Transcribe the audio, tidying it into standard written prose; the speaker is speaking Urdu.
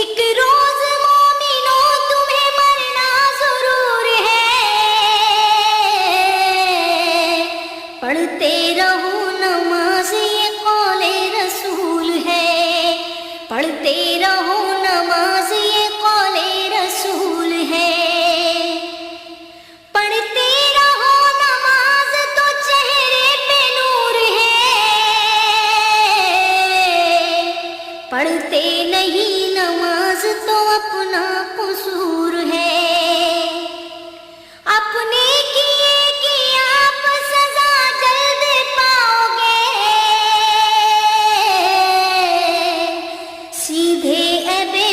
ایک روز مومنوں تمہیں مرنا ضرور ہے، پڑھتے رہو نماز یہ قول رسول ہے، پڑھتے رہو نماز یہ قول رسول ہے، پڑھتے رہو نماز تو چہرے پہ نور ہے، پڑھتے نہیں نماز تو اپنا قصور ہے، اپنے کیے کی آپ سزا جلد پاؤ گے، سیدھے اے بے